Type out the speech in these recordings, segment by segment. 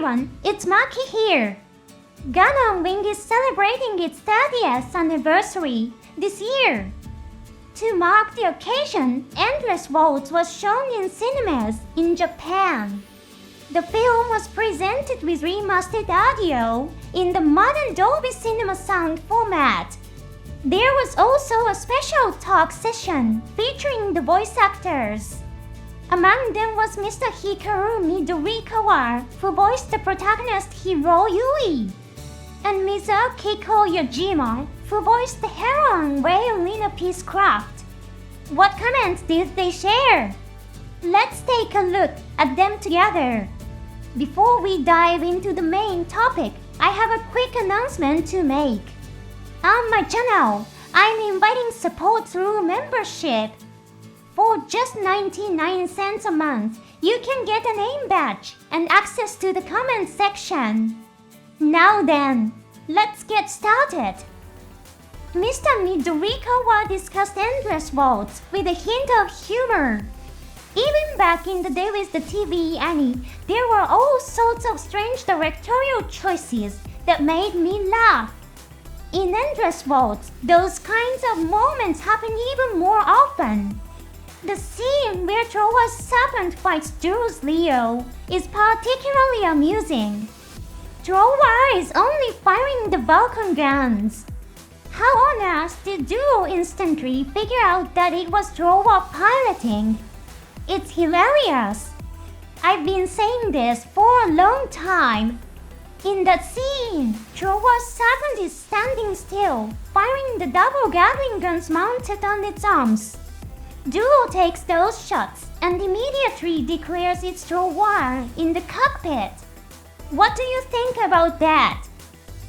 everyone, it's Maki here. Gundam Wing is celebrating its 30th anniversary this year. To mark the occasion, Endless Waltz was shown in cinemas in Japan. The film was presented with remastered audio in the modern Dolby Cinema sound format. There was also a special talk session featuring the voice actors. Among them was Mr. Hikaru Midorikawa, who voiced the protagonist Heero Yui, and Ms. Akiko Yojima, who voiced the heroine whale Lina Peacecraft. What comments did they share? Let's take a look at them together. Before we dive into the main topic, I have a quick announcement to make. On my channel, I'm inviting support through membership. For just 99 cents a month, you can get a name badge and access to the comment section. Now then, let's get started. Mr. Midorikawa discussed Endless Waltz with a hint of humor. Even back in the day with the TV anime, there were all sorts of strange directorial choices that made me laugh. In Endless Waltz, those kinds of moments happen even more often. The scene where Trowas serpent fights Duo's Leo is particularly amusing. Trowa is only firing the Vulcan guns. How on earth did Duo instantly figure out that it was Trowa piloting? It's hilarious. I've been saying this for a long time. In that scene, Trowa's serpent is standing still, firing the double Gatling guns mounted on its arms. Duo takes those shots and immediately declares it's Trowa in the cockpit. What do you think about that?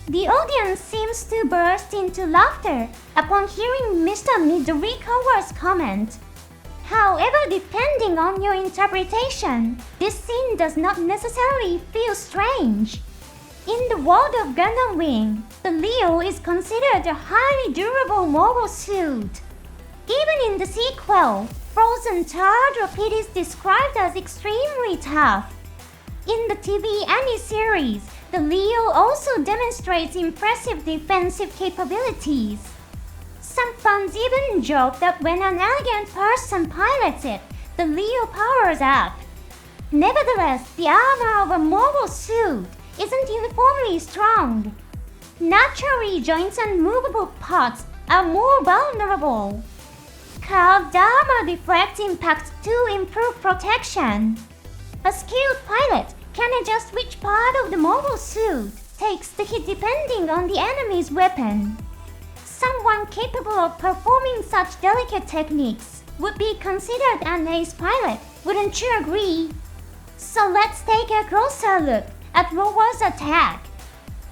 The audience seems to burst into laughter upon hearing Mr. Midorikawa's comment. However, depending on your interpretation, this scene does not necessarily feel strange. In the world of Gundam Wing, the Leo is considered a highly durable mobile suit. Even in the sequel, Frozen Torpedo is described as extremely tough. In the TV anime series, the Leo also demonstrates impressive defensive capabilities. Some fans even joke that when an elegant person pilots it, the Leo powers up. Nevertheless, the armor of a mobile suit isn't uniformly strong. Natural joints and movable parts are more vulnerable. Curved armor deflects impacts to improve protection. A skilled pilot can adjust which part of the mobile suit takes the hit depending on the enemy's weapon. Someone capable of performing such delicate techniques would be considered an ace pilot, wouldn't you agree? So let's take a closer look at Trowa's attack.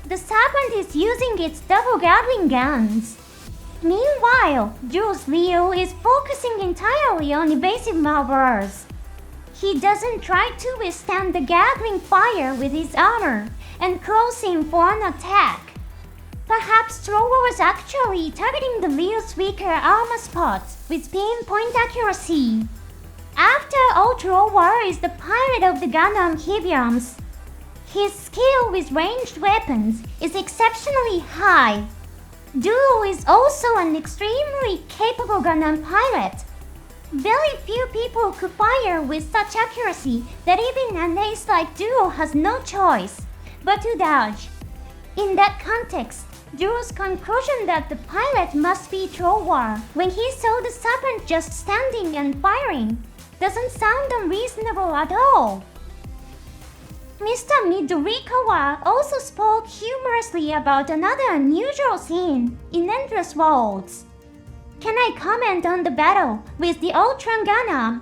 The Serpent is using its double Gatling guns. Meanwhile, Duo's Leo is focusing entirely on evasive maneuvers. He doesn't try to withstand the Gatling fire with his armor and close in for an attack. Perhaps Trowa was actually targeting the Leo's weaker armor spots with pinpoint accuracy. After all, Trowa is the pilot of the Gundam Hebiums. His skill with ranged weapons is exceptionally high. Duo is also an extremely capable Gundam pilot. Very few people could fire with such accuracy that even an ace like Duo has no choice but to dodge. In that context, Duo's conclusion that the pilot must be Trowa when he saw the Serpent just standing and firing doesn't sound unreasonable at all. Mr. Midorikawa also spoke humorously about another unusual scene in Endless Waltz. Can I comment on the battle with the Ultra Gundam?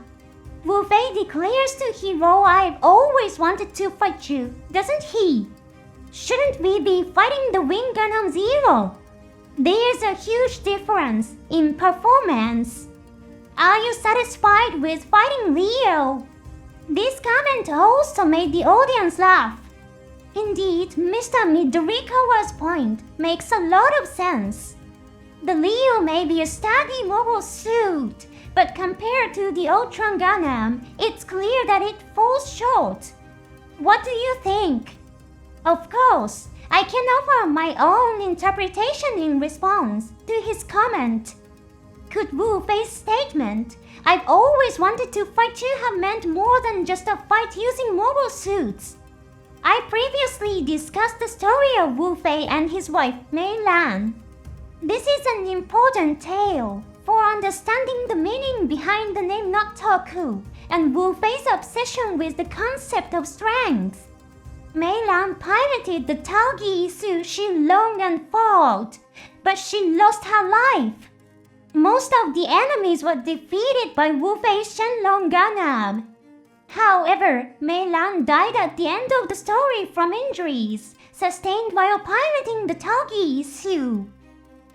Wufei declares to Heero, "I've always wanted to fight you," doesn't he? Shouldn't we be fighting the Wing Gundam Zero? There's a huge difference in performance. Are you satisfied with fighting Leo? This comment also made the audience laugh. Indeed, Mr. Midorikawa's point makes a lot of sense. The Leo may be a sturdy mobile suit, but compared to the Ultra Gundam, it's clear that it falls short. What do you think? Of course, I can offer my own interpretation in response to his comment. Could Wufei's statement, "I've always wanted to fight you," have meant more than just a fight using mobile suits? I previously discussed the story of Wufei and his wife, Mei Lan. This is an important tale for understanding the meaning behind the name Notoku and Wufei's obsession with the concept of strength. Mei Lan piloted the Taogi Isu Shilong and fought, but she lost her life. Most of the enemies were defeated by Wufei's Shenlong Gundam. However, Mei Lan died at the end of the story from injuries sustained while piloting the Taogi Isu.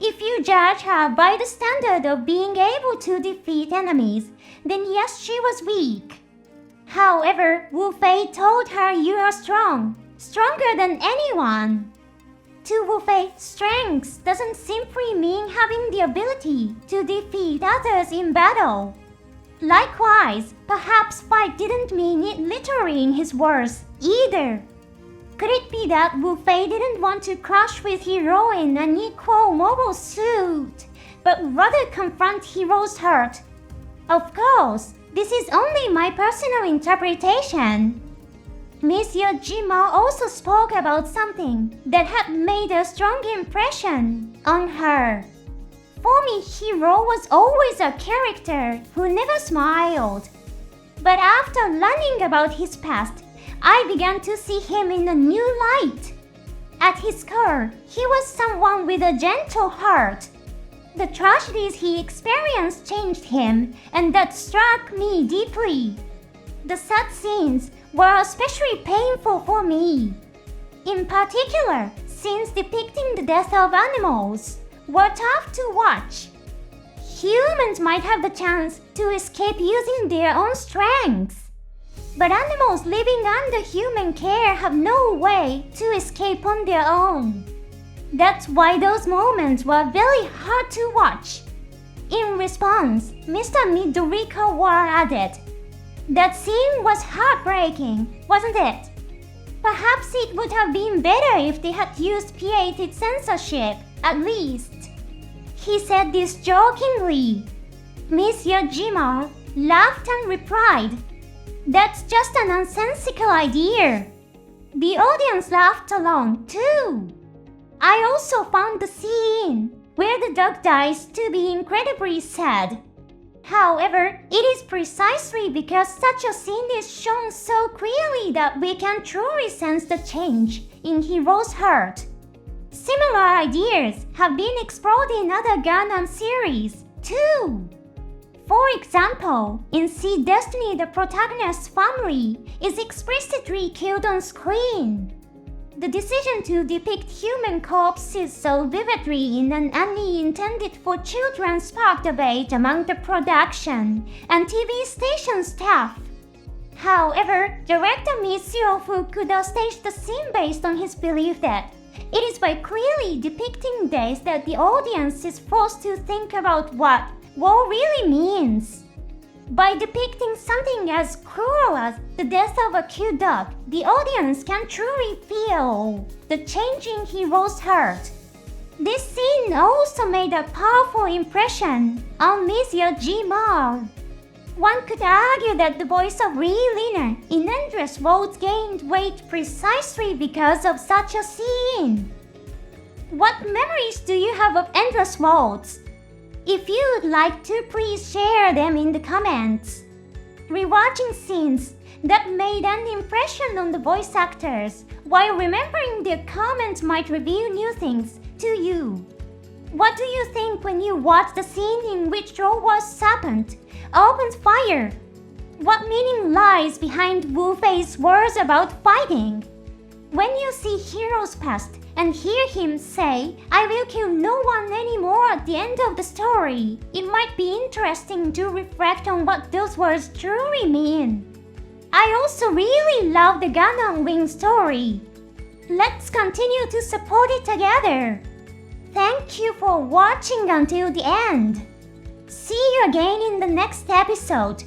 If you judge her by the standard of being able to defeat enemies, then yes, she was weak. However, Wufei told her, "You are strong, stronger than anyone." To Wufei, strength doesn't simply mean having the ability to defeat others in battle. Likewise, perhaps fight didn't mean it literally in his words either. Could it be that Wufei didn't want to crush with Heero in an equal mobile suit, but rather confront Heero's hurt? Of course, this is only my personal interpretation. Miss Yojima also spoke about something that had made a strong impression on her. For me, Heero was always a character who never smiled. But after learning about his past, I began to see him in a new light. At his core, he was someone with a gentle heart. The tragedies he experienced changed him, and that struck me deeply. The sad scenes were especially painful for me. In particular, scenes depicting the death of animals were tough to watch. Humans might have the chance to escape using their own strength, but animals living under human care have no way to escape on their own. That's why those moments were very hard to watch. In response, Mr. Midorikawa added, "That scene was heartbreaking, wasn't it? Perhaps it would have been better if they had used PA censorship, at least." He said this jokingly. Miss Yojima laughed and replied, "That's just a nonsensical idea." The audience laughed along too. I also found the scene where the dog dies to be incredibly sad. However, it is precisely because such a scene is shown so clearly that we can truly sense the change in Heero's heart. Similar ideas have been explored in other Gundam series, too. For example, in Sea Destiny, the protagonist's family is explicitly killed on screen. The decision to depict human corpses so vividly in an anime intended for children sparked debate among the production and TV station staff. However, director Mizuo Fukuda staged the scene based on his belief that it is by clearly depicting this that the audience is forced to think about what war really means. By depicting something as cruel as the death of a cute dog, the audience can truly feel the change in Heero's heart. This scene also made a powerful impression on Miss Yojima. One could argue that the voice of Lee Liner in Endless Roads gained weight precisely because of such a scene. What memories do you have of Endless Roads? If you'd like to, please share them in the comments. Rewatching scenes that made an impression on the voice actors while remembering their comments might reveal new things to you. What do you think when you watch the scene in which Trowas Serpent opens fire? What meaning lies behind Wufei's words about fighting? When you see Heero's past and hear him say, "I will kill no one anymore" at the end of the story, it might be interesting to reflect on what those words truly mean. I also really love the Gundam Wing story. Let's continue to support it together. Thank you for watching until the end. See you again in the next episode.